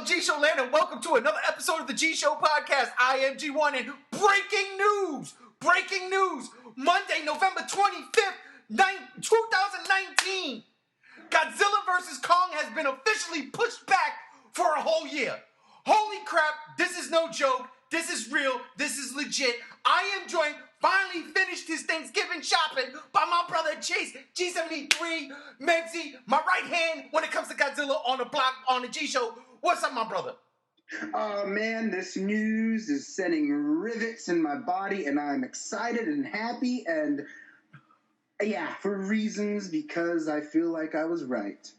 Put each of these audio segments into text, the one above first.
G-Show land, and welcome to another episode of the G-Show podcast. I am G1, and breaking news, Monday, November 25th, 2019, Godzilla vs. Kong has been officially pushed back for a whole year. Holy crap, this is no joke, this is real, this is legit. I am joined, finally finished his Thanksgiving shopping by my brother Chase, G73, Megsy, my right hand when it comes to Godzilla on the block on the G-Show. What's up, my brother? Oh man, this news is sending rivets in my body, and I'm excited and happy, and yeah, for reasons because I feel like I was right.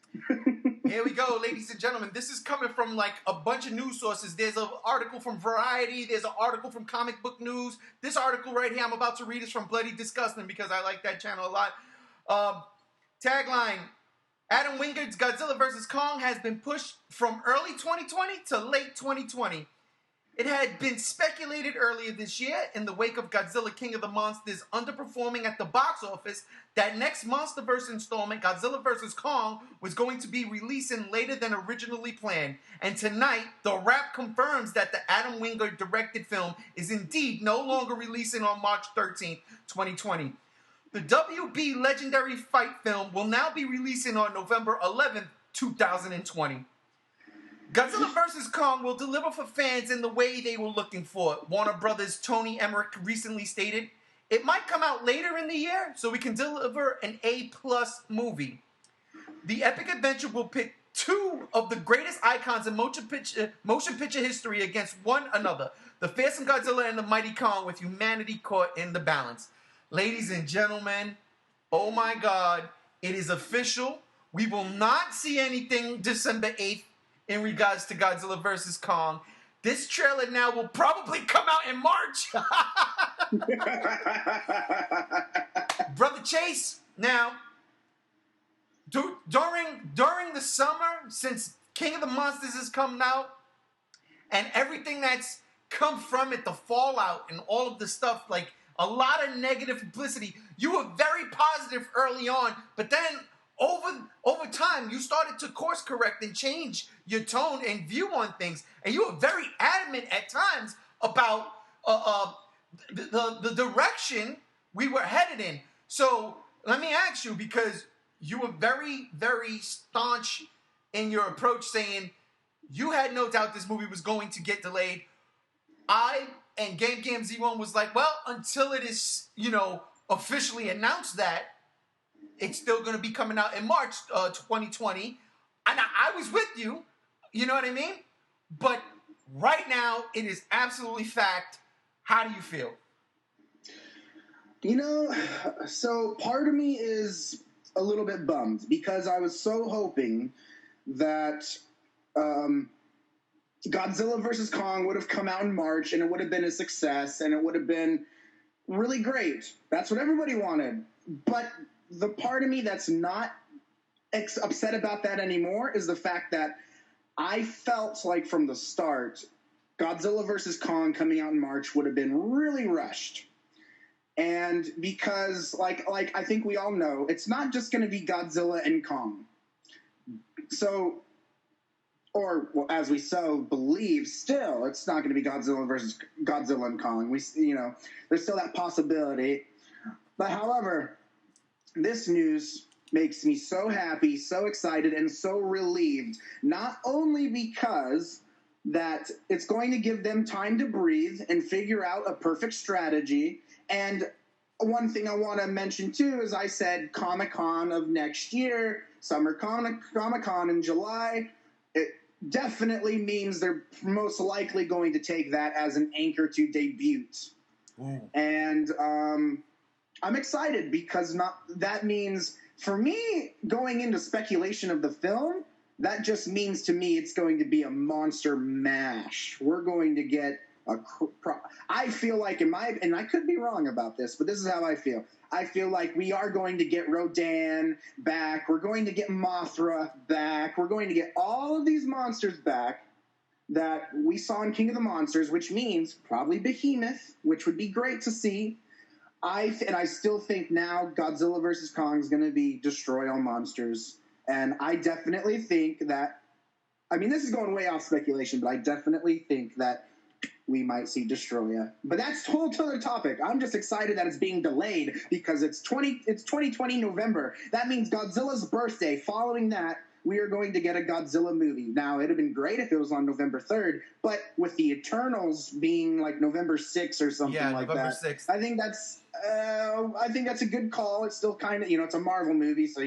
Here we go, ladies and gentlemen. This is coming from like a bunch of news sources. There's an article from Variety. There's an article from Comic Book News. This article right here I'm about to read is from Bloody Disgusting because I like that channel a lot. Tagline: Adam Wingard's Godzilla vs. Kong has been pushed from early 2020 to late 2020. It had been speculated earlier this year, in the wake of Godzilla King of the Monsters underperforming at the box office, that next MonsterVerse installment, Godzilla vs. Kong, was going to be releasing later than originally planned. And tonight, The Wrap confirms that the Adam Wingard directed film is indeed no longer releasing on March 13th, 2020. The WB legendary fight film will now be releasing on November 11th, 2020. Godzilla vs. Kong will deliver for fans in the way they were looking for. Warner Brothers' Tony Emmerich recently stated, "It might come out later in the year, so we can deliver an A-plus movie. The epic adventure will pit two of the greatest icons in motion picture history against one another, the fearsome Godzilla and the mighty Kong, with humanity caught in the balance." Ladies and gentlemen, oh my God, it is official. We will not see anything December 8th in regards to Godzilla vs. Kong. This trailer now will probably come out in March. Brother Chase, now, during the summer, since King of the Monsters has come out, and everything that's come from it, the fallout and all of the stuff, like, a lot of negative publicity. You were very positive early on, but then over time, you started to course correct and change your tone and view on things. And you were very adamant at times about the direction we were headed in. So let me ask you, because you were very, very staunch in your approach, saying you had no doubt this movie was going to get delayed. And Game Z1 was like, well, until it is, officially announced that it's still going to be coming out in March 2020. And I was with you, you know what I mean? But right now, it is absolutely fact. How do you feel? So part of me is a little bit bummed because I was so hoping that Godzilla vs. Kong would have come out in March, and it would have been a success, and it would have been really great. That's what everybody wanted. But the part of me that's not upset about that anymore is the fact that I felt like from the start, Godzilla vs. Kong coming out in March would have been really rushed. And because, like I think we all know, it's not just going to be Godzilla and Kong. So... Or, well, as we so believe, still, it's not going to be Godzilla versus Godzilla and Kong. There's still that possibility. But, however, this news makes me so happy, so excited, and so relieved. Not only because that it's going to give them time to breathe and figure out a perfect strategy. And one thing I want to mention, too, is I said Comic-Con of next year, Summer Comic-Con in July. It definitely means they're most likely going to take that as an anchor to debut. Ooh. And I'm excited because that means, for me, going into speculation of the film, that just means to me it's going to be a monster mash. We're going to get I feel like, and I could be wrong about this, but this is how I feel. I feel like we are going to get Rodan back. We're going to get Mothra back. We're going to get all of these monsters back that we saw in King of the Monsters, which means probably Behemoth, which would be great to see. And I still think now Godzilla vs. Kong is going to be destroy all monsters. And I definitely think that I mean, this is going way off speculation, but I definitely think that we might see Destroya. But that's a whole other topic. I'm just excited that it's being delayed because it's 2020 November. That means Godzilla's birthday. Following that, we are going to get a Godzilla movie. Now, it'd have been great if it was on November 3rd, but with the Eternals being like November 6th or something like November that, 6th. I think that's a good call. It's still kind of, it's a Marvel movie, so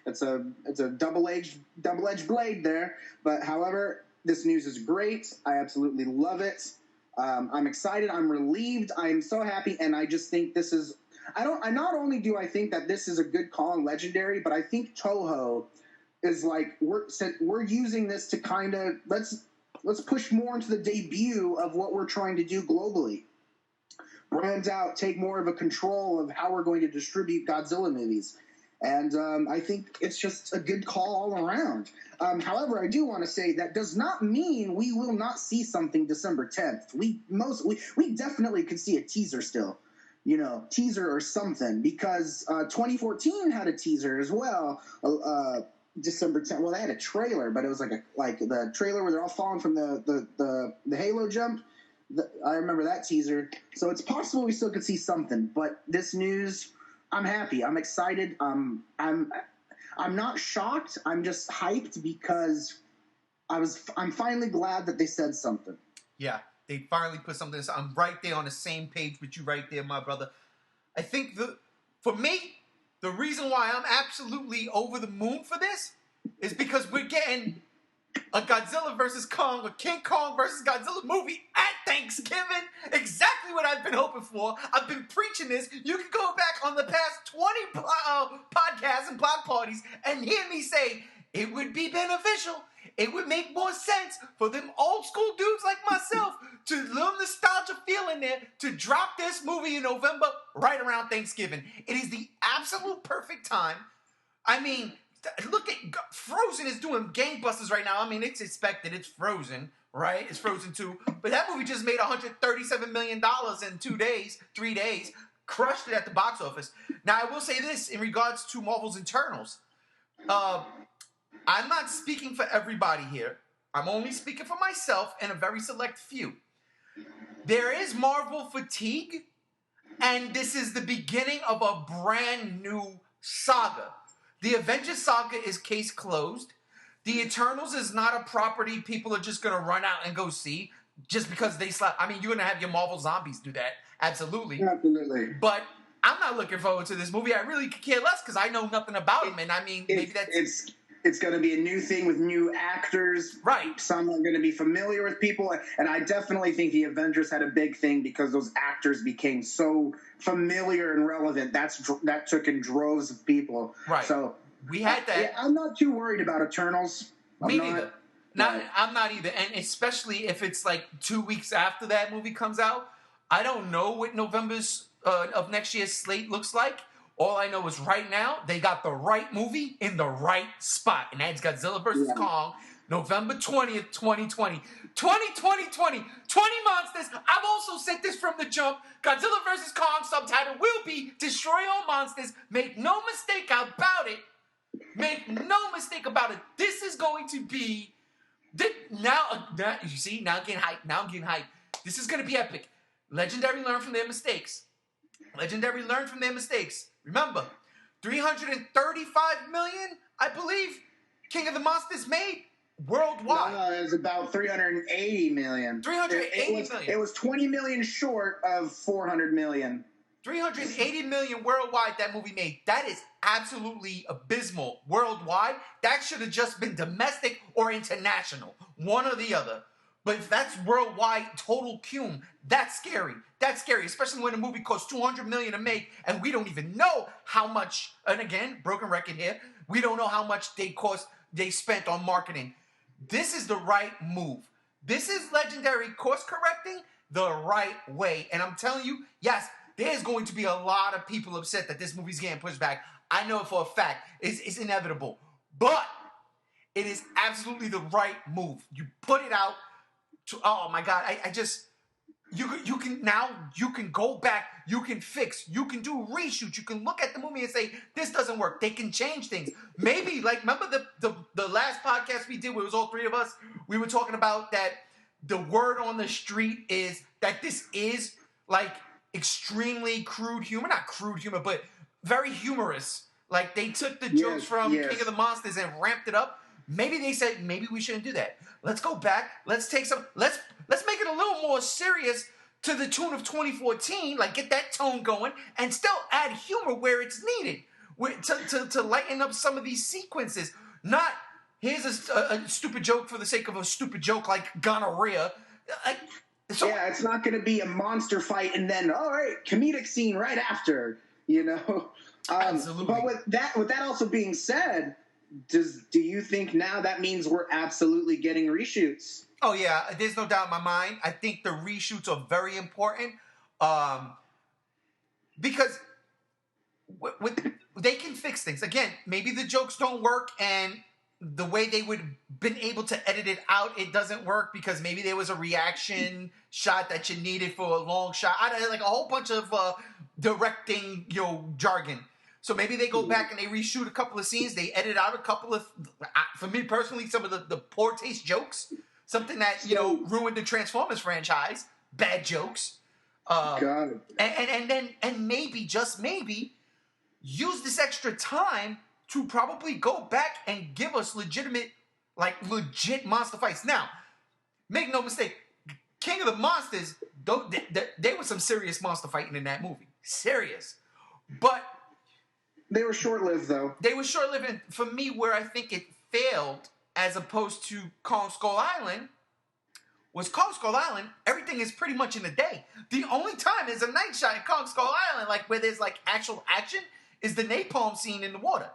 it's a double-edged blade there. But however, this news is great. I absolutely love it. I'm excited. I'm relieved. I'm so happy, and I just think this is. Not only do I think that this is a good call on Legendary, but I think Toho is like we're using this to kind of let's push more into the debut of what we're trying to do globally. Brands out, take more of a control of how we're going to distribute Godzilla movies. And I think it's just a good call all around. However, I do want to say that does not mean we will not see something December 10th. We definitely could see a teaser still, teaser or something, because 2014 had a teaser as well. December 10th. Well, they had a trailer, but it was like the trailer where they're all falling from the Halo jump. I remember that teaser. So it's possible we still could see something. But this news, I'm happy. I'm excited. I'm not shocked. I'm just hyped because I'm finally glad that they said something. Yeah, they finally put something. I'm right there on the same page with you right there, my brother. I think for me, the reason why I'm absolutely over the moon for this is because we're getting a Godzilla vs. Kong, a King Kong vs. Godzilla movie at Thanksgiving. Exactly what I've been hoping for. I've been preaching this. You can go back on the past 20 podcasts and block parties and hear me say it would be beneficial. It would make more sense for them old school dudes like myself to little nostalgia feel in there to drop this movie in November right around Thanksgiving. It is the absolute perfect time. I mean, look at Frozen is doing gangbusters right now. I mean, it's expected. It's Frozen, right? It's Frozen 2. But that movie just made $137 million in 3 days. Crushed it at the box office. Now, I will say this in regards to Marvel's Eternals. I'm not speaking for everybody here. I'm only speaking for myself and a very select few. There is Marvel fatigue, and this is the beginning of a brand new saga. The Avengers saga is case closed. The Eternals is not a property people are just going to run out and go see just because they slap. I mean, you're going to have your Marvel zombies do that. Absolutely. Absolutely. But I'm not looking forward to this movie. I really could care less because I know nothing about him. And I mean, maybe that's... It's going to be a new thing with new actors. Right. Some are going to be familiar with people. And I definitely think the Avengers had a big thing because those actors became so familiar and relevant. That took in droves of people. Right. So we had that. Yeah, I'm not too worried about Eternals. Me neither. I'm not either. And especially if it's like 2 weeks after that movie comes out. I don't know what November's of next year's slate looks like. All I know is right now, they got the right movie in the right spot. And that's Godzilla vs. Kong, November 20th, 2020. 2020, 20 monsters. I've also said this from the jump. Godzilla vs. Kong subtitle will be Destroy All Monsters. Make no mistake about it. Make no mistake about it. This is going to be... Now you see? Now I'm getting hyped. This is going to be epic. Legendary learned from their mistakes. Remember, 335 million, I believe, King of the Monsters made worldwide. No, it was about 380 million. 380 million. It was 20 million short of 400 million. 380 million worldwide that movie made. That is absolutely abysmal worldwide. That should have just been domestic or international. One or the other. But if that's worldwide total cum, that's scary. That's scary, especially when a movie costs $200 million to make, and we don't even know how much. And again, broken record here. We don't know how much they spent on marketing. This is the right move. This is Legendary course correcting the right way. And I'm telling you, yes, there's going to be a lot of people upset that this movie's getting pushed back. I know it for a fact. It's inevitable. But it is absolutely the right move. You put it out. Oh my God, you can go back, you can fix, you can do reshoots, you can look at the movie and say this doesn't work. They can change things. Maybe like remember the last podcast we did where it was all three of us. We were talking about that the word on the street is that this is like extremely crude humor, not crude humor, but very humorous. Like they took the jokes from King of the Monsters and ramped it up. Maybe they said maybe we shouldn't do that. Let's go back. Let's take some. Let's make it a little more serious to the tune of 2014. Like get that tone going and still add humor where it's needed, to lighten up some of these sequences. Not here's a stupid joke for the sake of a stupid joke like gonorrhea. Yeah, it's not going to be a monster fight and then all right, comedic scene right after. You know. Absolutely. But with that also being said. Do you think now that means we're absolutely getting reshoots? Oh yeah, there's no doubt in my mind. I think the reshoots are very important because they can fix things. Again, maybe the jokes don't work and the way they would been able to edit it out, it doesn't work because maybe there was a reaction shot that you needed for a long shot. Like a whole bunch of directing, jargon. So maybe they go back and they reshoot a couple of scenes. They edit out a couple of, for me personally, some of the poor taste jokes. Something that, ruined the Transformers franchise. Bad jokes. Got it. And maybe, just maybe, use this extra time to probably go back and give us legit monster fights. Now, make no mistake, King of the Monsters, there was some serious monster fighting in that movie. Serious. But they were short-lived, though. They were short-lived. And for me, where I think it failed, as opposed to Kong Skull Island, was Kong Skull Island, everything is pretty much in a day. The only time there's a night shot in Kong Skull Island, like where there's like actual action, is the napalm scene in the water.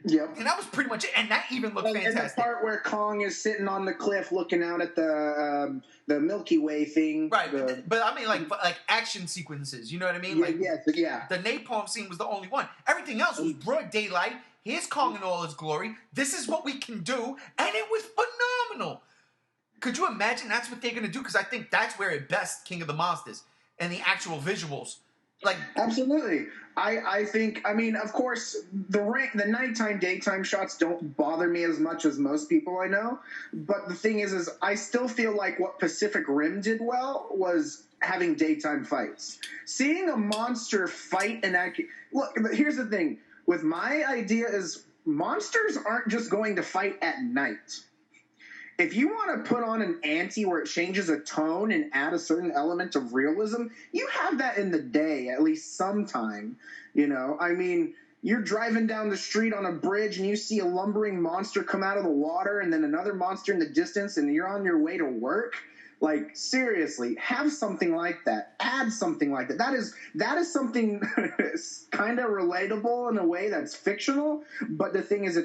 Yep. And that was pretty much it. And that even looked fantastic. And the part where Kong is sitting on the cliff looking out at the Milky Way thing. Right. But I mean like action sequences. You know what I mean? Yeah. The napalm scene was the only one. Everything else was broad daylight. Here's Kong in all his glory. This is what we can do. And it was phenomenal. Could you imagine that's what they're going to do? Because I think that's where it best King of the Monsters and the actual visuals. Like absolutely. I think, of course, the nighttime, daytime shots don't bother me as much as most people I know. But the thing is I still feel like what Pacific Rim did well was having daytime fights. Seeing a monster fight and look, here's the thing. With my idea is monsters aren't just going to fight at night. If you want to put on an ante where it changes a tone and add a certain element of realism, you have that in the day, at least sometime. You're driving down the street on a bridge and you see a lumbering monster come out of the water and then another monster in the distance and you're on your way to work. Like, seriously, have something like that. Add something like that. That is something kind of relatable in a way that's fictional, but the thing is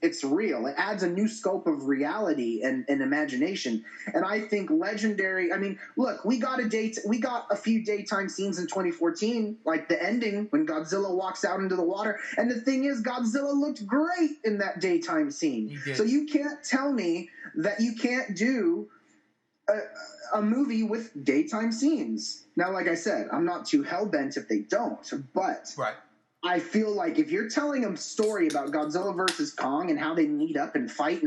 it's real. It adds a new scope of reality and imagination. And I think Legendary, look, we got a few daytime scenes in 2014, like the ending when Godzilla walks out into the water. And the thing is, Godzilla looked great in that daytime scene. So you can't tell me that you can't do a movie with daytime scenes. Now, like I said, I'm not too hell-bent if they don't, but right. I feel like if you're telling a story about Godzilla versus Kong and how they meet up and fight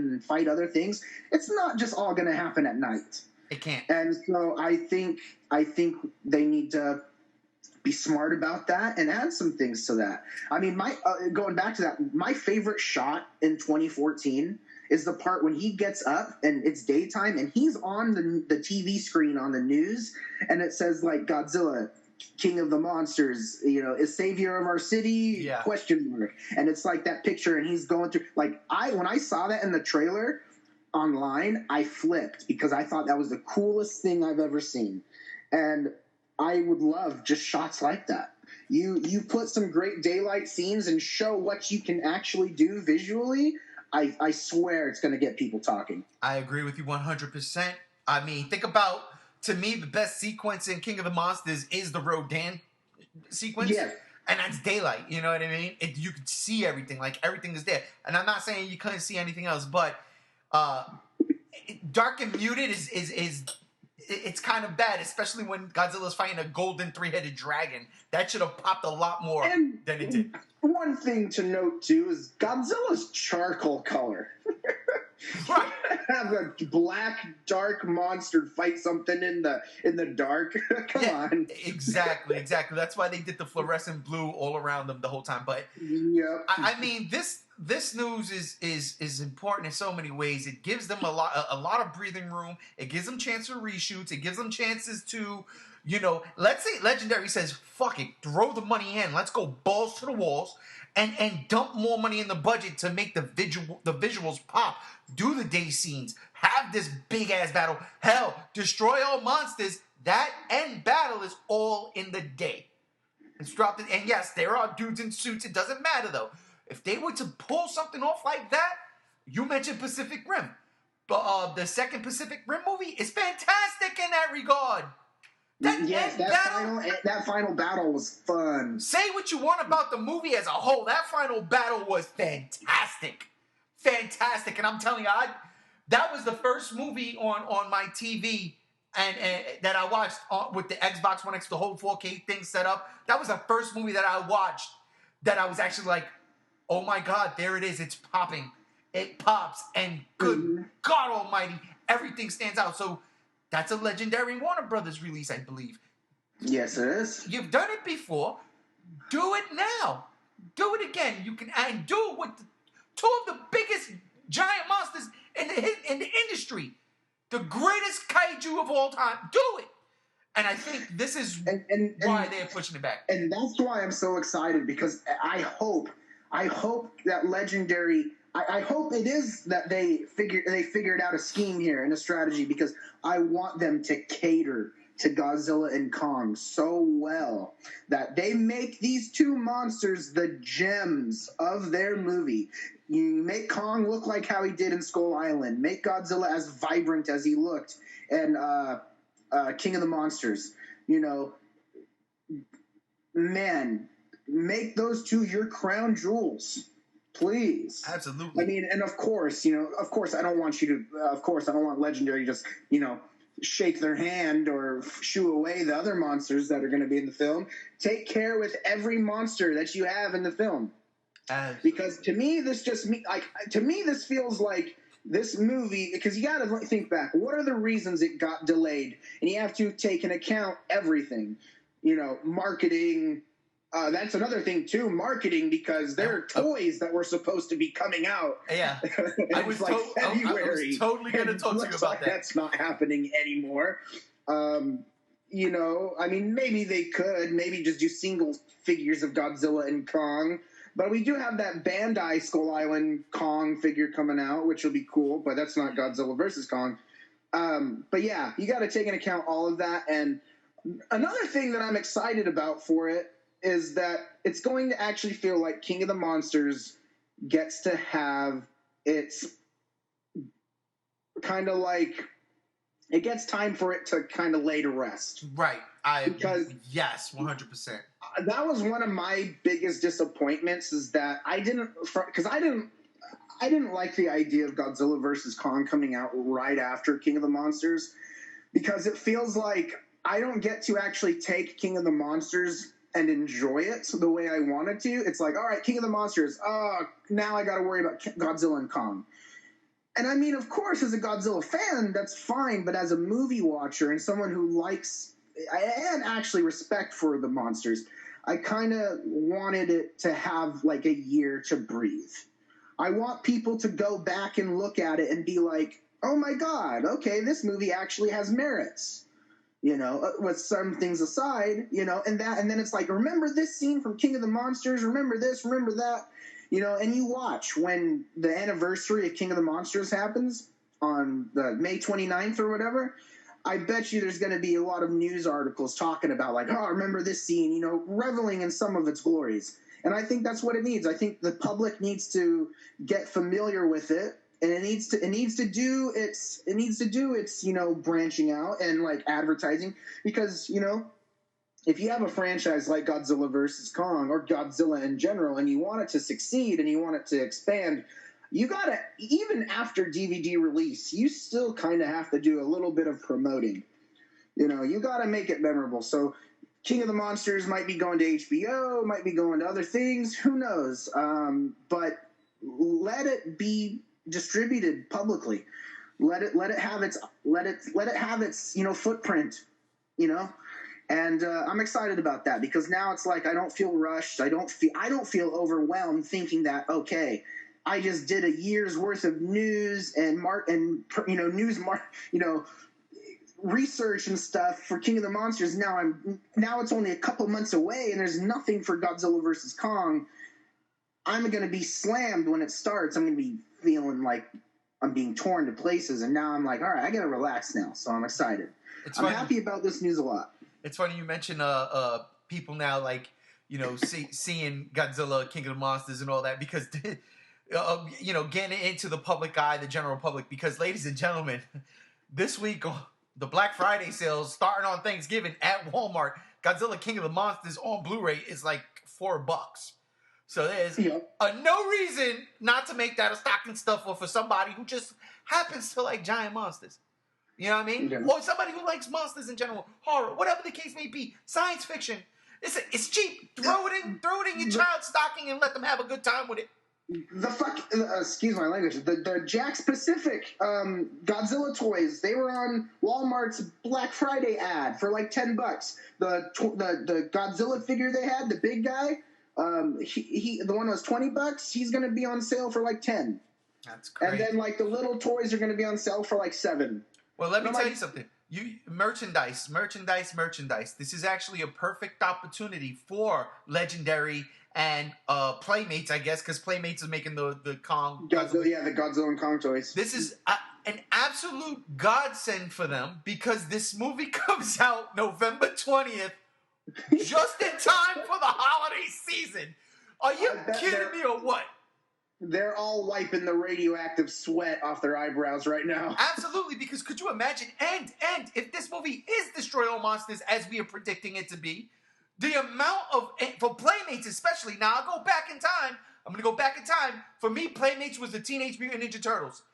other things, it's not just all going to happen at night. It can't. And so I think they need to be smart about that and add some things to that. Going back to that, my favorite shot in 2014 is the part when he gets up and it's daytime and he's on the TV screen on the news and it says like Godzilla, King of the Monsters, is savior of our city, ? And it's like that picture and he's going through when I saw that in the trailer online, I flipped because I thought that was the coolest thing I've ever seen. And I would love just shots like that. You put some great daylight scenes and show what you can actually do visually. I swear it's going to get people talking. I agree with you 100%. Think about, to me, the best sequence in King of the Monsters is the Rodan sequence. Yeah. And that's daylight, you know what I mean? You could see everything, like everything is there. And I'm not saying you couldn't see anything else, but dark and muted it's kind of bad, especially when Godzilla's fighting a golden three-headed dragon. That should have popped a lot more than it did. One thing to note too is Godzilla's charcoal color. Right. Have a black dark monster fight something in the dark. Come on. Exactly. That's why they did the fluorescent blue all around them the whole time. But yep. I mean, this news is important in so many ways. It gives them a lot of breathing room. It gives them chance for reshoots. It gives them chances to, let's say Legendary says, fuck it, throw the money in. Let's go balls to the walls and dump more money in the budget to make the visuals pop. Do the day scenes. Have this big ass battle. Hell, destroy all monsters. That end battle is all in the day. It's dropped. And yes, there are dudes in suits. It doesn't matter though. If they were to pull something off like that, you mentioned Pacific Rim. But the second Pacific Rim movie is fantastic in that regard. That final battle was fun. Say what you want about the movie as a whole. That final battle was fantastic. Fantastic. And I'm telling you, that was the first movie on my TV and that I watched with the Xbox One X, the whole 4K thing set up. That was the first movie that I watched that I was actually like, oh my God, there it is. It's popping. It pops. And good God almighty, everything stands out. So that's a Legendary Warner Brothers release, I believe. Yes, it is. You've done it before. Do it now. Do it again. You can and do it with two of the biggest giant monsters in the industry. The greatest kaiju of all time. Do it. And I think this is why they're pushing it back. And that's why I'm so excited, because I hope that Legendary, I hope it is that they figured out a scheme here and a strategy, because I want them to cater to Godzilla and Kong so well that they make these two monsters the gems of their movie. You make Kong look like how he did in Skull Island. Make Godzilla as vibrant as he looked in King of the Monsters. Man, make those two your crown jewels, please. Absolutely. I mean, and of course, I don't want Legendary to just, shake their hand or shoo away the other monsters that are going to be in the film. Take care with every monster that you have in the film. Because to me, this feels like this movie, because you got to think back. What are the reasons it got delayed? And you have to take into account everything. Marketing. That's another thing too, marketing, because there are toys that were supposed to be coming out. Yeah, I was February. I was totally going to talk to you about that. That's not happening anymore. I mean, maybe they could, just do single figures of Godzilla and Kong. But we do have that Bandai Skull Island Kong figure coming out, which will be cool, but that's not Godzilla versus Kong. But yeah, you got to take into account all of that. And another thing that I'm excited about for it is that it's going to actually feel like King of the Monsters gets to have its kind of like, it gets time for it to kind of lay to rest. Right. Yes, 100%. That was one of my biggest disappointments, is that I didn't like the idea of Godzilla versus Kong coming out right after King of the Monsters, because it feels like I don't get to actually take King of the Monsters and enjoy it the way I wanted to. It's like, all right, King of the Monsters. Now I got to worry about Godzilla and Kong. And I mean, of course, as a Godzilla fan, that's fine. But as a movie watcher and someone who likes and actually respect for the monsters, I kind of wanted it to have like a year to breathe. I want people to go back and look at it and be like, oh my God, okay, this movie actually has merits. With some things aside, and then it's like, remember this scene from King of the Monsters? Remember this, remember that, and you watch when the anniversary of King of the Monsters happens on the May 29th or whatever. I bet you there's going to be a lot of news articles talking about like, oh, remember this scene, reveling in some of its glories. And I think that's what it needs. I think the public needs to get familiar with it. And it needs to do its branching out and like advertising, because if you have a franchise like Godzilla versus Kong or Godzilla in general, and you want it to succeed and you want it to expand, you gotta, even after DVD release, you still kind of have to do a little bit of promoting. You got to make it memorable. So King of the Monsters might be going to HBO, might be going to other things. Who knows? But let it be distributed publicly. Let it have its footprint. And I'm excited about that because now it's like I don't feel rushed. I don't feel overwhelmed thinking that I just did a year's worth of news and research and stuff for King of the Monsters. Now it's only a couple months away and there's nothing for Godzilla vs. Kong. I'm going to be slammed when it starts. I'm going to be feeling like I'm being torn to places, and now I'm like, all right, I got to relax now. So I'm excited. I'm happy about this news a lot. It's funny you mention people now seeing Godzilla, King of the Monsters, and all that because getting into the public eye, the general public. Because, ladies and gentlemen, this week the Black Friday sales starting on Thanksgiving at Walmart. Godzilla, King of the Monsters on Blu-ray is like $4. So there's no reason not to make that a stocking stuffer for somebody who just happens to like giant monsters. You know what I mean? Yeah. Or somebody who likes monsters in general, horror, whatever the case may be, science fiction. It's cheap. Throw it in your child's stocking and let them have a good time with it. Excuse my language. The Jakks Pacific Godzilla toys, they were on Walmart's Black Friday ad for like $10. The Godzilla figure they had, the big guy, the one that was $20, he's going to be on sale for like 10. That's great. And then like the little toys are going to be on sale for like 7. Well, let me tell you something. Merchandise. This is actually a perfect opportunity for Legendary and Playmates, I guess, because Playmates is making the Kong. Godzilla, the Godzilla and Kong toys. This is an absolute godsend for them because this movie comes out November 20th, just in time for the holiday season. Are you kidding me or what? They're all wiping the radioactive sweat off their eyebrows right now. Absolutely, because could you imagine? And if this movie is Destroy All Monsters as we are predicting it to be, the amount of, for Playmates especially, now I'll go back in time. I'm going to go back in time. For me, Playmates was the Teenage Mutant Ninja Turtles.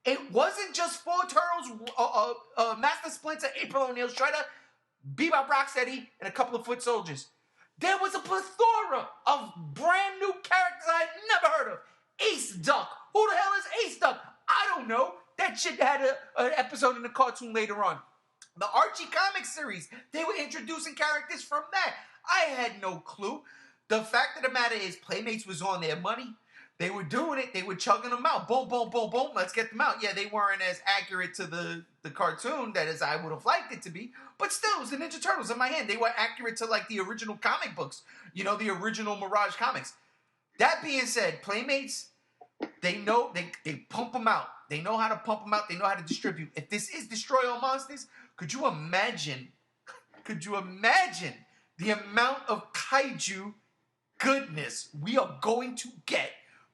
It wasn't just 4 Turtles, Master Splinter, April O'Neil, Shredder, Bebop Rocksteady, and a couple of foot soldiers. There was a plethora of brand new characters I had never heard of. Ace Duck. Who the hell is Ace Duck? I don't know. That shit had an episode in the cartoon later on. The Archie comic series, they were introducing characters from that. I had no clue. The fact of the matter is Playmates was on their money. They were doing it. They were chugging them out. Boom, boom, boom, boom. Let's get them out. Yeah, they weren't as accurate to the cartoon that as I would have liked it to be. But still, it was the Ninja Turtles in my hand. They were accurate to like the original comic books. The original Mirage comics. That being said, Playmates, they know, they pump them out. They know how to pump them out. They know how to distribute. If this is Destroy All Monsters, could you imagine the amount of kaiju goodness we are going to get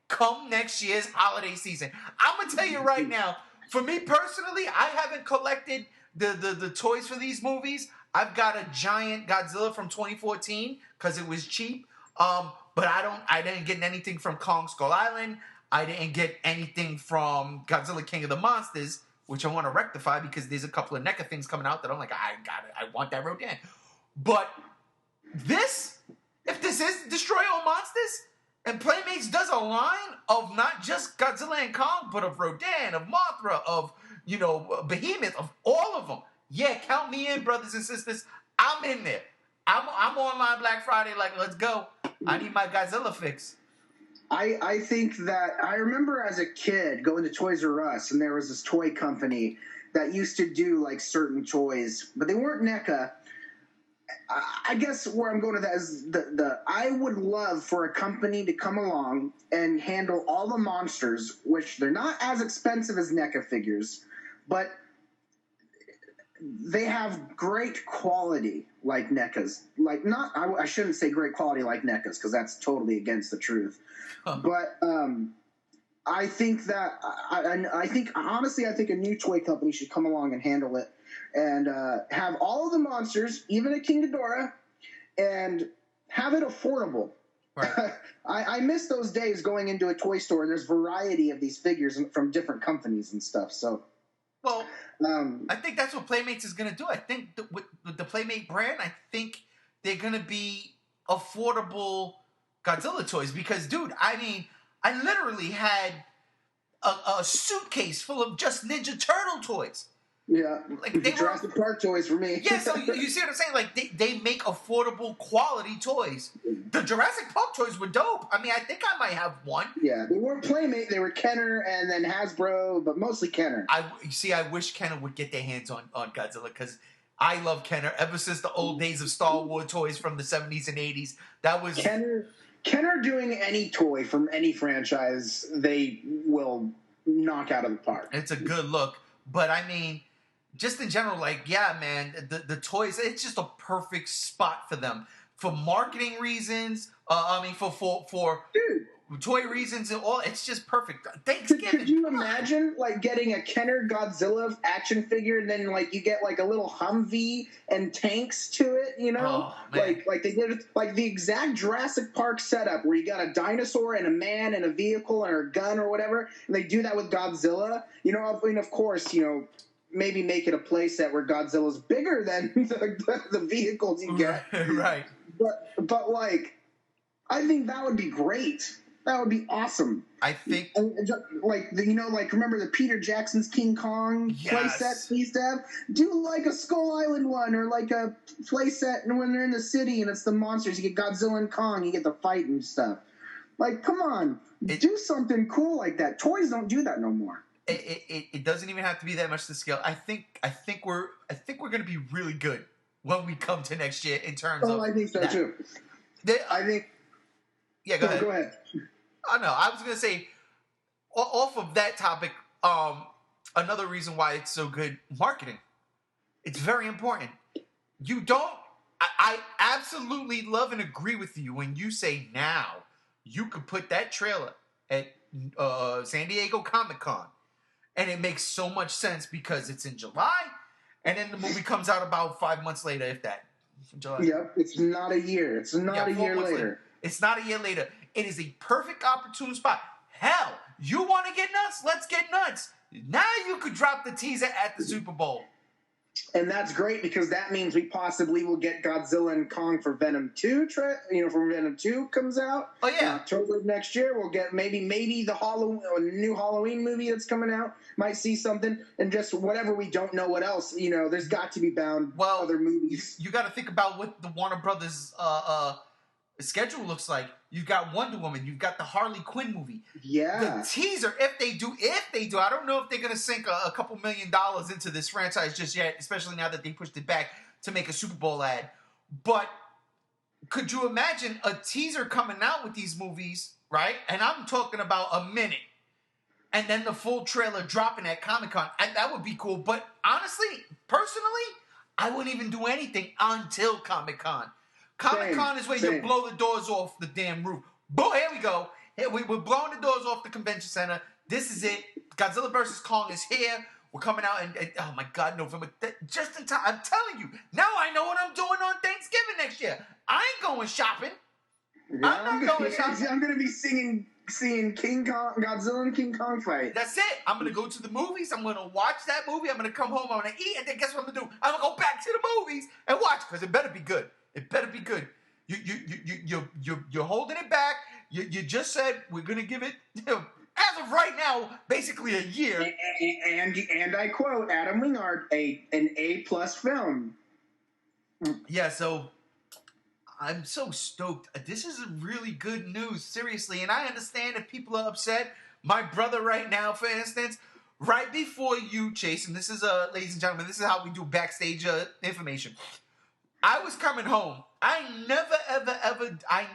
come next year's holiday season? I'm going to tell you right now, for me personally, I haven't collected the toys for these movies. I've got a giant Godzilla from 2014 because it was cheap. But I didn't get anything from Kong Skull Island. I didn't get anything from Godzilla King of the Monsters, which I want to rectify because there's a couple of NECA things coming out that I'm like, I want that Rodan. But if this is Destroy All Monsters, and Playmates does a line of not just Godzilla and Kong, but of Rodan, of Mothra, of, Behemoth, of all of them. Yeah, count me in, brothers and sisters. I'm in there. I'm online Black Friday like, let's go. I need my Godzilla fix. I think that I remember as a kid going to Toys R Us, and there was this toy company that used to do like certain toys, but they weren't NECA. I guess where I'm going with that is I would love for a company to come along and handle all the monsters, which they're not as expensive as NECA figures, but they have great quality like NECAs. I shouldn't say great quality like NECAs because that's totally against the truth. But I think that I think a new toy company should come along and handle it and have all of the monsters, even a King Ghidorah, and have it affordable. Right. I miss those days going into a toy store and there's variety of these figures from different companies and stuff. So, well, I think that's what Playmates is going to do. I think with the Playmate brand, I think they're going to be affordable Godzilla toys. Because, dude, I mean, I literally had a suitcase full of just Ninja Turtle toys. Yeah, like they Jurassic Park toys for me. Yeah, so you see what I'm saying? Like they make affordable quality toys. The Jurassic Park toys were dope. I mean, I think I might have one. Yeah, they weren't Playmate, they were Kenner and then Hasbro, but mostly Kenner. I wish Kenner would get their hands on Godzilla, because I love Kenner ever since the old days of Star Wars toys from the 70s and 80s. That was Kenner doing any toy from any franchise, they will knock out of the park. It's a good look, but I mean, just in general, like, yeah, man, the toys, it's just a perfect spot for them. For marketing reasons, I mean, for toy reasons and all, it's just perfect. Thanksgiving. Could you imagine, like, getting a Kenner Godzilla action figure and then, like, you get, like, a little Humvee and tanks to it, you know? Oh, man. Like they did, like, the exact Jurassic Park setup where you got a dinosaur and a man and a vehicle and a gun or whatever, and they do that with Godzilla. You know, I mean, of course, you know, maybe make it a playset where Godzilla's bigger than the vehicles you get. Right. But like, I think that would be great. That would be awesome. I think, like, you know, like, remember the Peter Jackson's King Kong playset we used to have? Do like a Skull Island one, or like a playset when they're in the city and it's the monsters. You get Godzilla and Kong, you get the fight and stuff. Like, come on, do something cool like that. Toys don't do that no more. It doesn't even have to be that much to scale. I think we're going to be really good when we come to next year in terms of. Oh, I think so too. I think. Yeah, go ahead. Go ahead. I know. I was going to say, off of that topic, another reason why it's so good, marketing. It's very important. You don't. I absolutely love and agree with you when you say now you could put that trailer at San Diego Comic-Con. And it makes so much sense because it's in July, and then the movie comes out about 5 months later, if that. July. Yep, it's not a year. It's not a year later. It's not a year later. It is a perfect opportune spot. Hell, you want to get nuts? Let's get nuts. Now you could drop the teaser at the Super Bowl. And that's great because that means we possibly will get Godzilla and Kong for Venom 2. For Venom 2 comes out. Oh, yeah. In October of next year. We'll get maybe the new Halloween movie that's coming out. Might see something. And just whatever we don't know what else. You know, there's got to be other movies. You got to think about what the Warner Brothers schedule looks like. You've got Wonder Woman. You've got the Harley Quinn movie. Yeah. The teaser, if they do, I don't know if they're going to sink a couple $1 million into this franchise just yet, especially now that they pushed it back to make a Super Bowl ad. But could you imagine a teaser coming out with these movies, right? And I'm talking about a minute. And then the full trailer dropping at Comic-Con. That would be cool. But honestly, personally, I wouldn't even do anything until Comic-Con. Comic-Con is where you blow the doors off the damn roof. Boom, here we go. We're blowing the doors off the convention center. This is it. Godzilla vs. Kong is here. We're coming out and oh my God, November. Just in time. I'm telling you. Now I know what I'm doing on Thanksgiving next year. I ain't going shopping. Yeah, I'm not going shopping. I'm going to be seeing King Kong, Godzilla and King Kong fight. That's it. I'm going to go to the movies. I'm going to watch that movie. I'm going to come home. I'm going to eat. And then guess what I'm going to do? I'm going to go back to the movies and watch because it better be good. It better be good. You're holding it back. You just said we're gonna give it, as of right now, basically a year. And I quote Adam Wingard, an A+ film. Yeah, so I'm so stoked. This is really good news, seriously. And I understand if people are upset. My brother right now, for instance, right before you, Chase, and this is ladies and gentlemen, this is how we do backstage information. I was coming home. I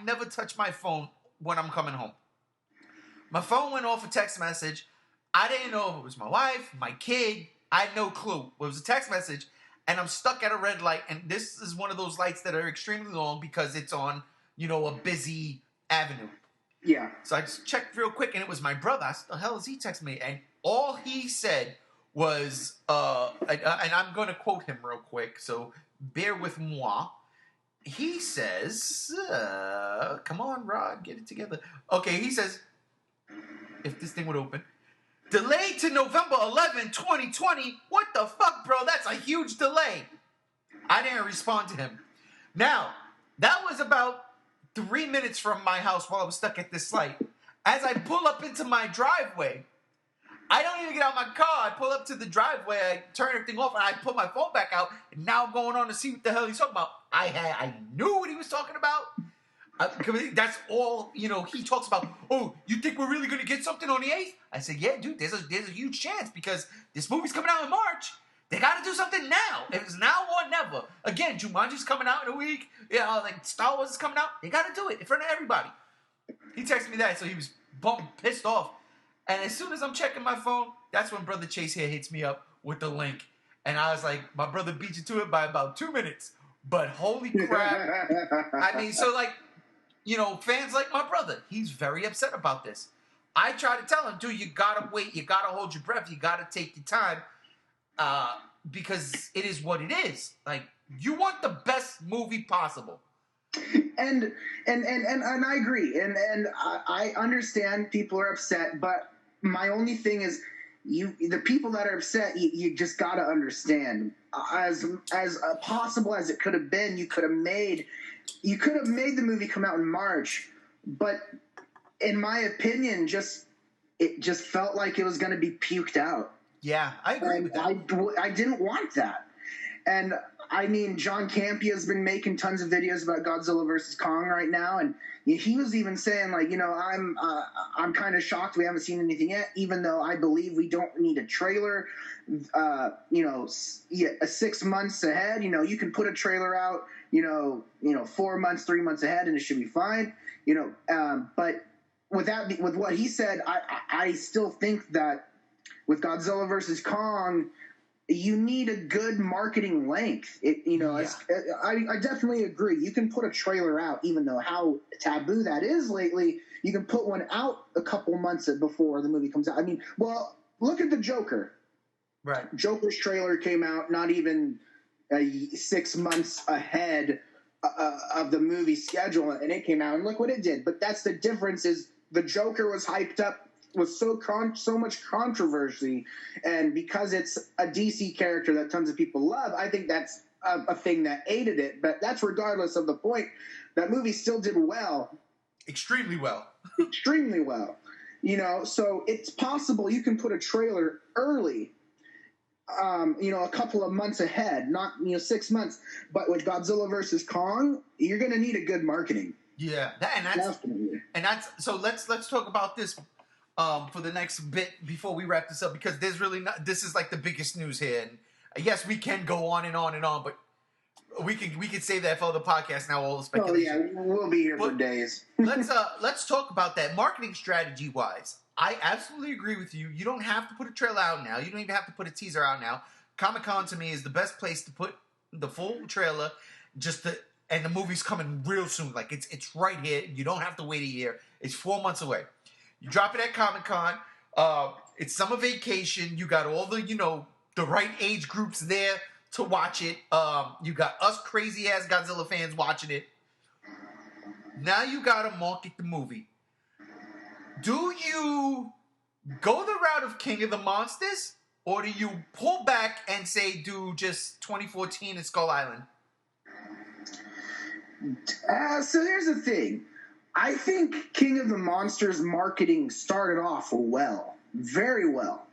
never touch my phone when I'm coming home. My phone went off a text message. I didn't know if it was my wife, my kid. I had no clue. It was a text message, and I'm stuck at a red light, and this is one of those lights that are extremely long because it's on, a busy avenue. Yeah. So I just checked real quick, and it was my brother. I said, the hell is he texting me? And all he said was, and I'm going to quote him real quick, so bear with moi. He says, come on, Rod, get it together. Okay, he says, if this thing would open, Delayed to November 11, 2020. What the fuck, bro? That's a huge delay. I didn't respond to him. Now, that was about 3 minutes from my house while I was stuck at this light. As I pull up into my driveway, I don't even get out of my car. I pull up to the driveway, I turn everything off, and I put my phone back out. And now I'm going on to see what the hell he's talking about. I knew what he was talking about. That's all, he talks about. Oh, you think we're really going to get something on the 8th? I said, yeah, dude, there's a huge chance because this movie's coming out in March. They got to do something now. If it's now or never. Again, Jumanji's coming out in a week. Like Star Wars is coming out. They got to do it in front of everybody. He texted me that, so he was pissed off. And as soon as I'm checking my phone, that's when Brother Chase here hits me up with the link. And I was like, my brother beat you to it by about 2 minutes. But holy crap. I mean, so like, fans like my brother, he's very upset about this. I try to tell him, dude, you gotta wait, you gotta hold your breath, you gotta take your time, because it is what it is. Like, you want the best movie possible. And I agree, and I understand people are upset, but my only thing is, the people that are upset, you just gotta understand. As possible as it could have been, you could have made the movie come out in March, but in my opinion, it just felt like it was going to be puked out. Yeah, I agree with that. I didn't want that. And I mean, John Campea has been making tons of videos about Godzilla vs. Kong right now, and he was even saying, like, I'm kind of shocked we haven't seen anything yet, even though I believe we don't need a trailer. 6 months ahead, you can put a trailer out, 4 months, 3 months ahead, and it should be fine. But with what he said, I still think that with Godzilla vs. Kong, you need a good marketing length. I definitely agree. You can put a trailer out, even though how taboo that is lately. You can put one out a couple months before the movie comes out. I mean, well, look at the Joker. Right. Joker's trailer came out not even 6 months ahead of the movie schedule, and it came out, and look what it did. But that's the difference, is the Joker was hyped up with so much controversy, and because it's a DC character that tons of people love, I think that's a thing that aided it. But that's regardless of the point. That movie still did well. Extremely well. Extremely well. So it's possible you can put a trailer early, a couple of months ahead, not 6 months. But with Godzilla vs. Kong, you're going to need a good marketing. Yeah, so let's talk about this for the next bit before we wrap this up, because there's really not. This is like the biggest news here, and yes, we can go on and on and on, but we can save that for other podcasts now. All the speculation. Oh yeah, we'll be here for days. let's talk about that marketing strategy wise. I absolutely agree with you. You don't have to put a trailer out now. You don't even have to put a teaser out now. Comic-Con to me is the best place to put the full trailer, and the movie's coming real soon. Like, it's right here. You don't have to wait a year. It's 4 months away. You drop it at Comic-Con. It's summer vacation. You got all the, the right age groups there to watch it. You got us crazy-ass Godzilla fans watching it. Now you got to market the movie. Do you go the route of King of the Monsters, or do you pull back and say, do just 2014 and Skull Island? So here's the thing. I think King of the Monsters marketing started off well, very well.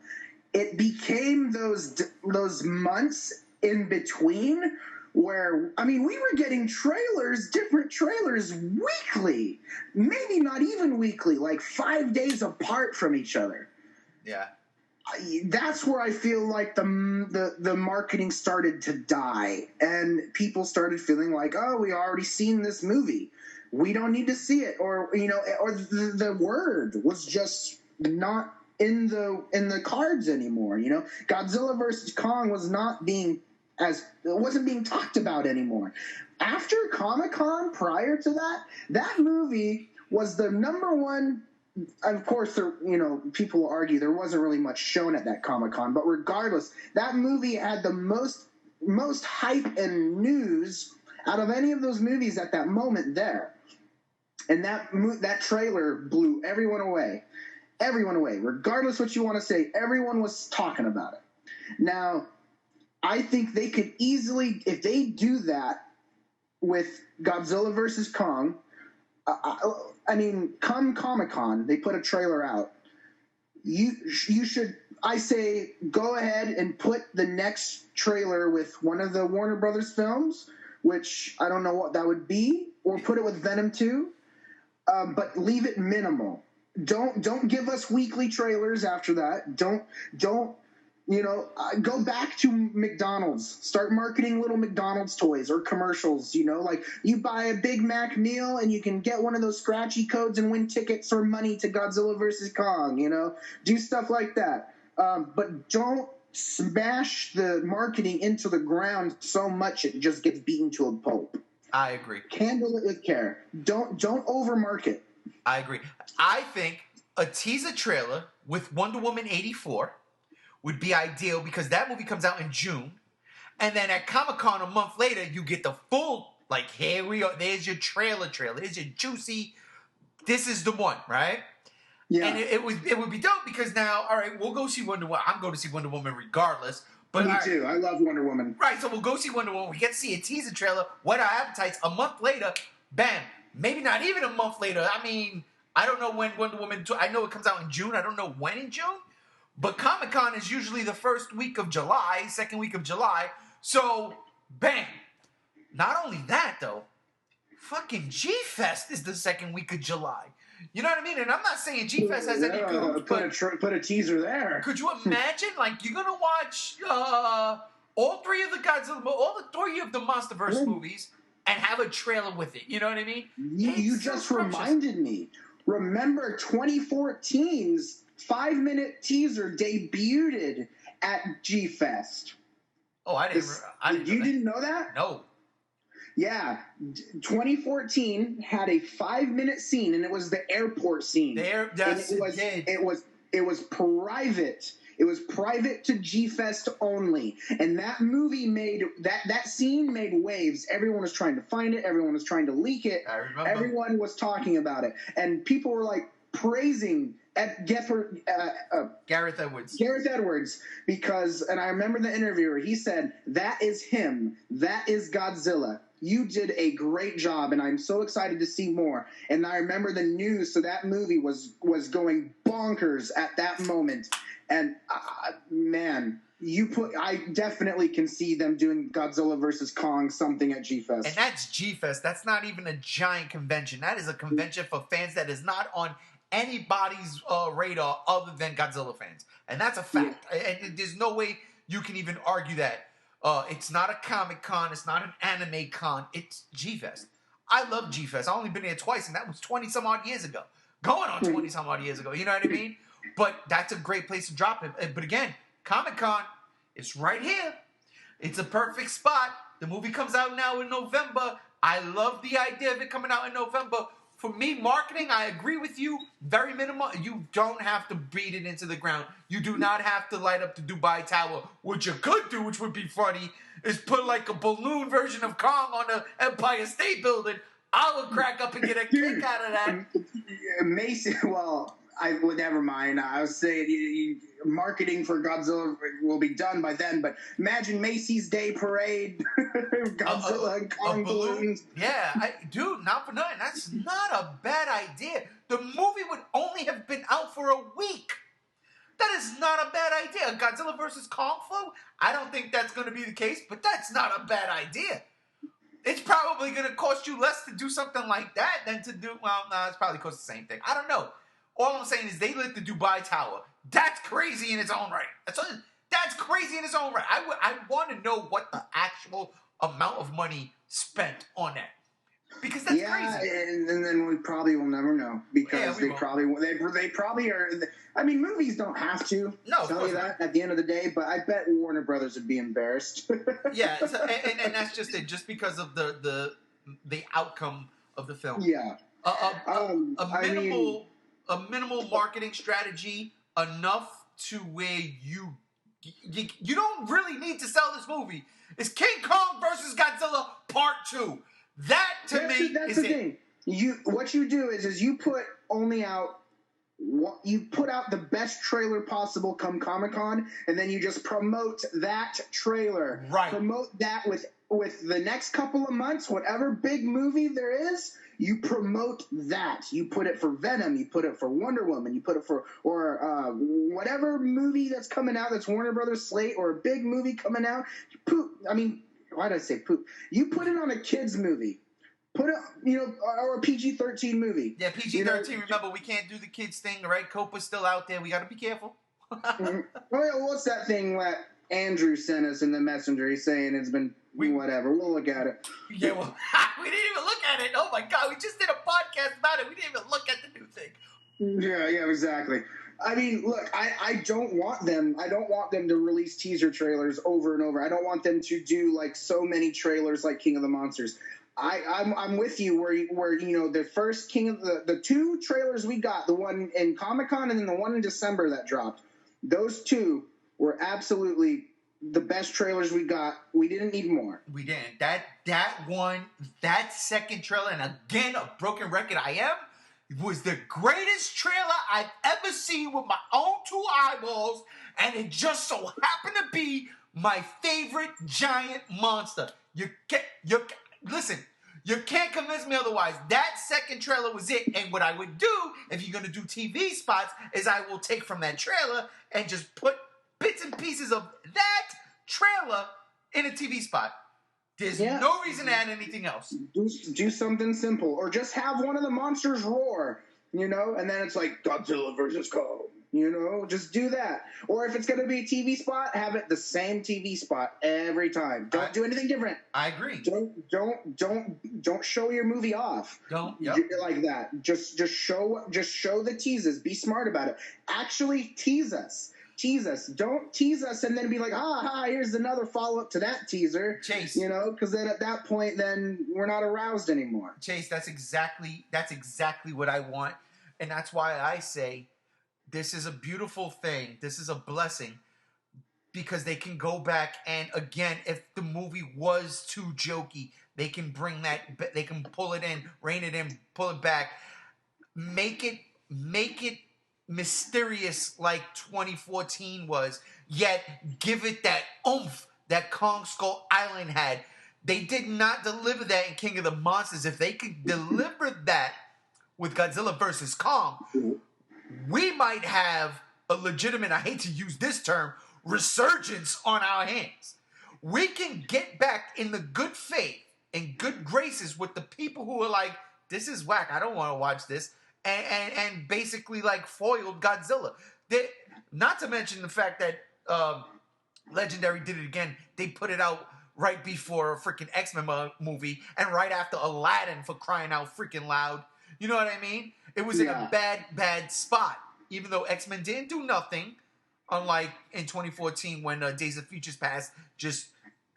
It became those months in between where, we were getting different trailers weekly, maybe not even weekly, like 5 days apart from each other. Yeah. That's where I feel like the marketing started to die, and people started feeling like, oh, we already seen this movie. We don't need to see it, or the word was just not in the cards anymore. Godzilla vs. Kong wasn't being talked about anymore. After Comic-Con, prior to that movie was the number one. Of course, people will argue there wasn't really much shown at that Comic-Con, but regardless, that movie had the most hype and news out of any of those movies at that moment there. And that trailer blew everyone away. everyone away. Regardless what you want to say, everyone was talking about it. Now, I think they could easily, if they do that with Godzilla versus Kong, I mean, come Comic-Con, they put a trailer out. You should, I say, go ahead and put the next trailer with one of the Warner Brothers films, which I don't know what that would be, or put it with Venom 2, but leave it minimal. Don't give us weekly trailers after that. Don't go back to McDonald's. Start marketing little McDonald's toys or commercials. Like you buy a Big Mac meal and you can get one of those scratchy codes and win tickets or money to Godzilla versus Kong. Do stuff like that. But don't smash the marketing into the ground so much it just gets beaten to a pulp. I agree. Handle it with care. Don't overmarket. I agree. I think a teaser trailer with Wonder Woman 84 would be ideal because that movie comes out in June. And then at Comic-Con a month later, you get the full, like, here we are. There's your trailer. There's your juicy, this is the one, right? Yeah. And it would be dope because now, all right, we'll go see Wonder Woman. I'm going to see Wonder Woman regardless. But Me too. I love Wonder Woman. Right, so we'll go see Wonder Woman. We get to see a teaser trailer, whet our appetites. A month later, bam. Maybe not even a month later. I mean, I don't know when Wonder Woman... I know it comes out in June. I don't know when in June. But Comic-Con is usually the first week of July, second week of July. So, bam. Not only that, though. Fucking G-Fest is the second week of July. You know what I mean? And I'm not saying G-Fest has any... Put a teaser there. Could you imagine? Like, you're going to watch all three of the Godzilla... All the three of the MonsterVerse movies... and have a trailer with it. You know what I mean? You just reminded me. Remember 2014's 5-minute teaser debuted at G-Fest. Oh, I didn't. You didn't know that? No. Yeah, 2014 had a 5-minute scene, and it was the airport scene. It was private. It was private to G-Fest only. And that movie that scene made waves. Everyone was trying to find it. Everyone was trying to leak it. I remember. Everyone was talking about it. And people were like praising Gareth Edwards. Gareth Edwards, because, and I remember the interviewer, he said, that is him. That is Godzilla. You did a great job, and I'm so excited to see more. And I remember the news, so that movie was going bonkers at that moment. And man, I definitely can see them doing Godzilla versus Kong something at G-Fest. And that's G-Fest. That's not even a giant convention. That is a convention for fans that is not on anybody's radar other than Godzilla fans. And that's a fact. Yeah. And there's no way you can even argue that. It's not a Comic-Con. It's not an anime con. It's G-Fest. I love G-Fest. I've only been there twice, and that was 20-some-odd years ago. Going on 20-some-odd years ago. You know what I mean? But that's a great place to drop it. But again, Comic-Con is right here. It's a perfect spot. The movie comes out now in November. I love the idea of it coming out in November. For me, marketing, I agree with you. Very minimal. You don't have to beat it into the ground. You do not have to light up the Dubai Tower. What you could do, which would be funny, is put like a balloon version of Kong on the Empire State Building. I would crack up and get a kick out of that. Macy, well... never mind. I was saying marketing for Godzilla will be done by then, but imagine Macy's Day Parade, Godzilla and Kong balloons. Yeah, dude, not for nothing. That's not a bad idea. The movie would only have been out for a week. That is not a bad idea. Godzilla versus Kong film? I don't think that's going to be the case, but that's not a bad idea. It's probably going to cost you less to do something like that than to do, well, no, it's probably cost the same thing. I don't know. All I'm saying is they lit the Dubai Tower. That's crazy in its own right. That's crazy in its own right. I want to know what the actual amount of money spent on that. Because that's crazy. And then we probably will never know because they probably are. I mean, movies don't have to tell you that at the end of the day, but I bet Warner Brothers would be embarrassed. Yeah, and that's just it. Just because of the outcome of the film. Yeah. A minimal marketing strategy enough to where you don't really need to sell this movie. It's King Kong versus Godzilla Part 2. That to me that's is the thing. What you do is you put only out You put out the best trailer possible come Comic-Con, and then you just promote that trailer. Right. Promote that with the next couple of months, whatever big movie there is, you promote that. You put it for Venom, you put it for Wonder Woman, you put it for whatever movie that's coming out that's Warner Brothers slate or a big movie coming out. Why did I say poop? You put it on a kids movie. Put it, or a PG-13 movie. Yeah, PG-13. Remember, we can't do the kids thing, right? Copa's still out there. We got to be careful. What's that thing that Andrew sent us in the messenger? He's saying it's been whatever. We'll look at it. Yeah, well, we didn't even look at it. Oh my God, we just did a podcast about it. We didn't even look at the new thing. Yeah, exactly. I mean, look, I don't want them. I don't want them to release teaser trailers over and over. I don't want them to do like so many trailers like King of the Monsters. I'm with you where the first King of the two trailers we got, the one in Comic-Con and then the one in December that dropped, those two were absolutely the best trailers we got. We didn't need more. We didn't. That second trailer, and again, a broken record I am, was the greatest trailer I've ever seen with my own two eyeballs, and it just so happened to be my favorite giant monster. Listen, you can't convince me otherwise. That second trailer was it. And what I would do, if you're going to do TV spots, is I will take from that trailer and just put bits and pieces of that trailer in a TV spot. There's no reason to add anything else. Do something simple. Or just have one of the monsters roar, and then it's like Godzilla versus Kong. Just do that. Or if it's going to be a TV spot, have it the same TV spot every time. Don't do anything different. I agree. Don't show your movie off. Don't like that. Just show the teases. Be smart about it. Actually tease us. Don't tease us and then be like, here's another follow-up to that teaser. Chase. Because then at that point, then we're not aroused anymore. Chase, that's exactly what I want. And that's why I say this is a beautiful thing. This is a blessing because they can go back and, again, if the movie was too jokey, they can bring that, they can pull it in, rein it in, pull it back, make it mysterious like 2014 was, yet give it that oomph that Kong Skull Island had. They did not deliver that in King of the Monsters. If they could deliver that with Godzilla vs. Kong, we might have a legitimate, I hate to use this term, resurgence on our hands. We can get back in the good faith and good graces with the people who are like, this is whack, I don't want to watch this, and basically like foiled Godzilla. Not to mention the fact that Legendary did it again. They put it out right before a freaking X-Men movie and right after Aladdin, for crying out freaking loud. You know what I mean? It was in a bad spot. Even though X-Men didn't do nothing, unlike in 2014 when Days of Futures Past just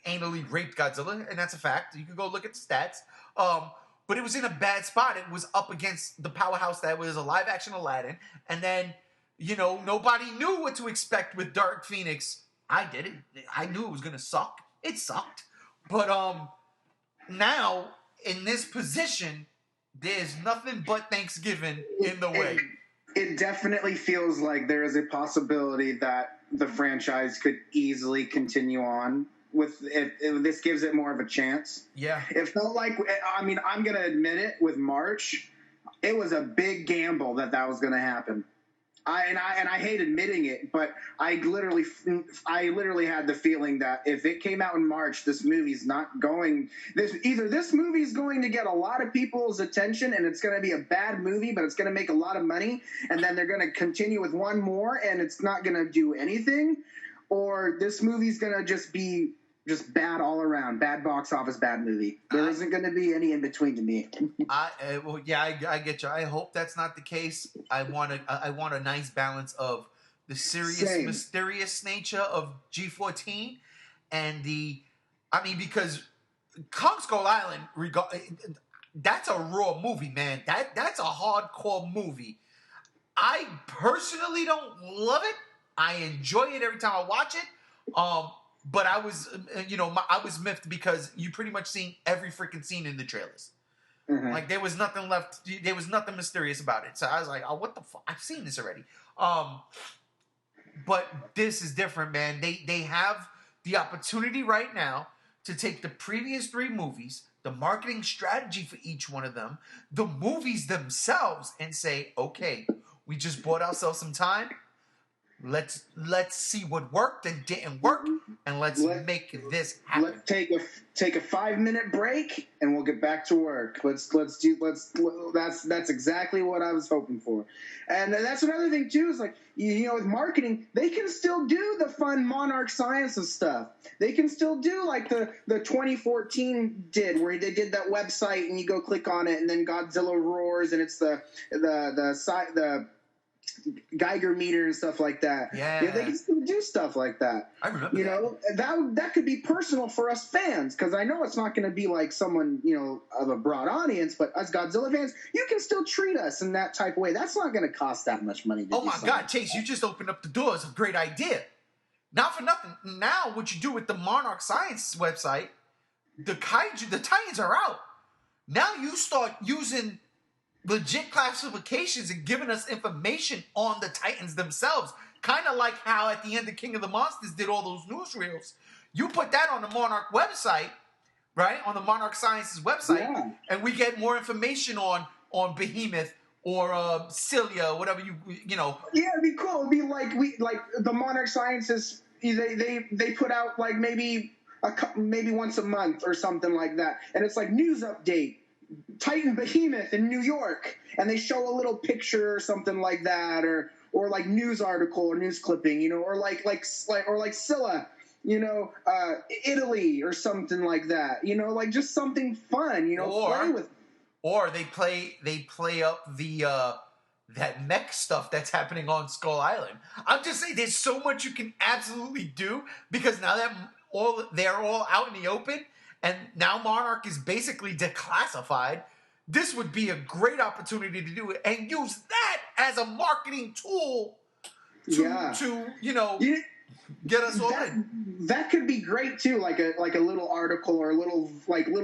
anally raped Godzilla, and that's a fact. You can go look at the stats. But it was in a bad spot. It was up against the powerhouse that was a live-action Aladdin. And then, nobody knew what to expect with Dark Phoenix. I did it. I knew it was going to suck. It sucked. But now, in this position, there's nothing but Thanksgiving in the way. It definitely feels like there is a possibility that the franchise could easily continue on with if this gives it more of a chance. Yeah. It felt like, I'm going to admit it, with March, it was a big gamble that was going to happen. I hate admitting it, but I literally had the feeling that if it came out in March, this movie's not going. This movie's going to get a lot of people's attention, and it's going to be a bad movie, but it's going to make a lot of money, and then they're going to continue with one more, and it's not going to do anything, or this movie's going to just be bad all around, bad box office, bad movie. There isn't going to be any in between to me. I get you. I hope that's not the case. I want a nice balance of the serious, mysterious nature of G14 and because Kong Skull Island, that's a raw movie, man. That's a hardcore movie. I personally don't love it. I enjoy it every time I watch it. But I was, I was miffed because you pretty much seen every freaking scene in the trailers. Like there was nothing left. There was nothing mysterious about it. So I was like, oh, what the fuck? I've seen this already. But this is different, man. They have the opportunity right now to take the previous 3 movies, the marketing strategy for each one of them, the movies themselves, and say, okay, we just bought ourselves some time. Let's see what worked and didn't work, and let's make this happen. Let's take a 5-minute break, and we'll get back to work. That's exactly what I was hoping for, and that's another thing too. Is like with marketing, they can still do the fun Monarch Sciences stuff. They can still do like the 2014 did, where they did that website, and you go click on it, and then Godzilla roars, and it's the Geiger meter and stuff like that. Yeah, they can still do stuff like that. I remember. That could be personal for us fans, because I know it's not going to be like someone of a broad audience, but us Godzilla fans, you can still treat us in that type of way. That's not going to cost that much money. Oh my God, Chase! You just opened up the doors. A great idea. Not for nothing. Now, what you do with the Monarch Science website, the Titans are out. Now you start using legit classifications and giving us information on the Titans themselves. Kind of like how at the end of King of the Monsters did all those newsreels. You put that on the Monarch website, right? On the Monarch Sciences website, and we get more information on Behemoth or Cilia, whatever you know. Yeah, it'd be cool. It'd be like the Monarch Sciences. They put out like maybe once a month or something like that, and it's like news update. Titan Behemoth in New York, and they show a little picture or something like that, or like news article or news clipping, or like Scylla, Italy or something like that, like just something fun, play with. Or they play up the that mech stuff that's happening on Skull Island. I'm just saying, there's so much you can absolutely do, because now that they're all out in the open. And now Monarch is basically declassified. This would be a great opportunity to do it and use that as a marketing tool to get us all in. That could be great too, like a little article or a little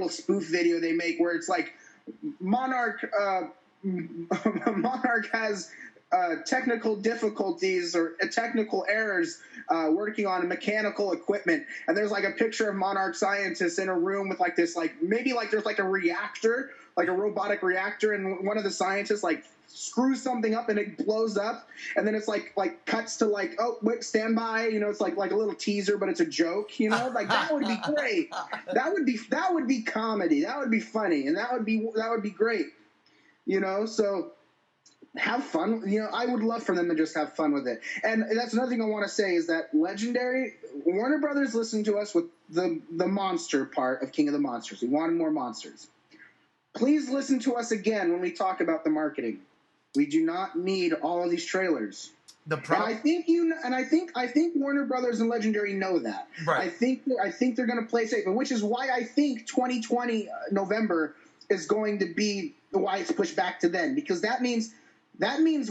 spoof video they make where it's like Monarch has technical difficulties or technical errors working on mechanical equipment, and there's like a picture of Monarch scientists in a room with like this, like maybe like there's like a reactor, like a robotic reactor, and one of the scientists like screws something up and it blows up, and then it's like cuts to like, oh wait, stand by, it's like a little teaser, but it's a joke, like that would be great. That would be comedy. That would be funny, and that would be great. So have fun. I would love for them to just have fun with it. And that's another thing I want to say is that Warner Brothers listened to us with the monster part of King of the Monsters. We wanted more monsters. Please listen to us again when we talk about the marketing. We do not need all of these trailers. And I think Warner Brothers and Legendary know that. Right. I think they're going to play safe, which is why I think 2020 November is going to be why it's pushed back to then, because that means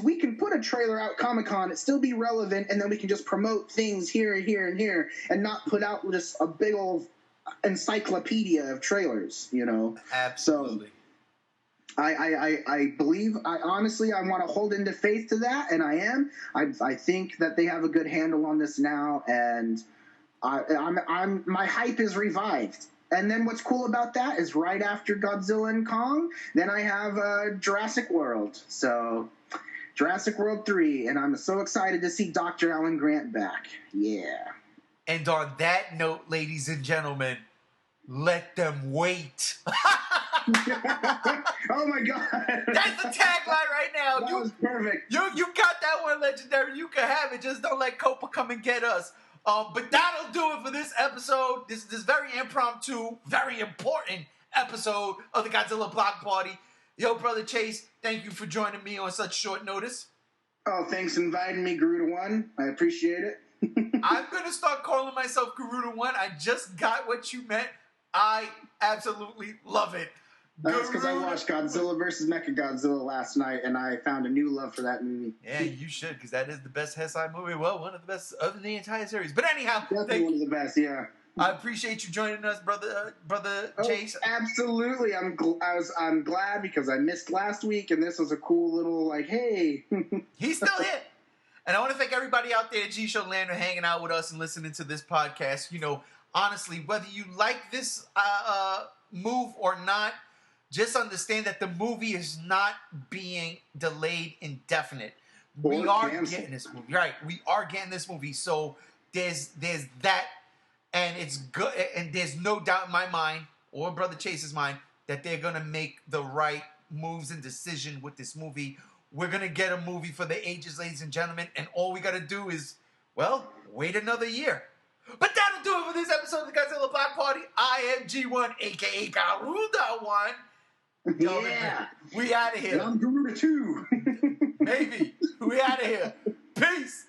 we can put a trailer out Comic-Con, it still be relevant, and then we can just promote things here and here and here and not put out just a big old encyclopedia of trailers, Absolutely. So I believe, I honestly want to hold into faith to that, and I am. I think that they have a good handle on this now, and my hype is revived. And then what's cool about that is right after Godzilla and Kong, then I have Jurassic World. So Jurassic World 3, and I'm so excited to see Dr. Alan Grant back. Yeah. And on that note, ladies and gentlemen, let them wait. Oh my God. That's the tagline right now. That was perfect. You got that one, Legendary. You can have it. Just don't let Copa come and get us. But that'll do it for this episode. This very impromptu, very important episode of the Godzilla Block Party. Yo, Brother Chase, thank you for joining me on such short notice. Oh, thanks for inviting me, Garuda1. I appreciate it. I'm going to start calling myself Garuda1. I just got what you meant. I absolutely love it. That's because I watched Godzilla vs. Mechagodzilla last night, and I found a new love for that movie. Yeah, you should, because that is the best Heisei movie. Well, one of the best of the entire series. But anyhow, definitely one of the best. Yeah. I appreciate you joining us, brother Chase. Absolutely. I'm glad because I missed last week, and this was a cool little hey. He's still here. And I want to thank everybody out there at G Show Land for hanging out with us and listening to this podcast. You know, honestly, whether you like this move or not, just understand that the movie is not being delayed indefinite. We are getting this movie. Right. We are getting this movie. So there's that, and it's good, and there's no doubt in my mind or Brother Chase's mind that they're gonna make the right moves and decision with this movie. We're gonna get a movie for the ages, ladies and gentlemen, and all we gotta do is, well, wait another year. But that'll do it for this episode of the Godzilla Block Party. I am G1, aka Garuda1. Yeah. We out of here. And I'm Garuda 2. Maybe. We out of here. Peace.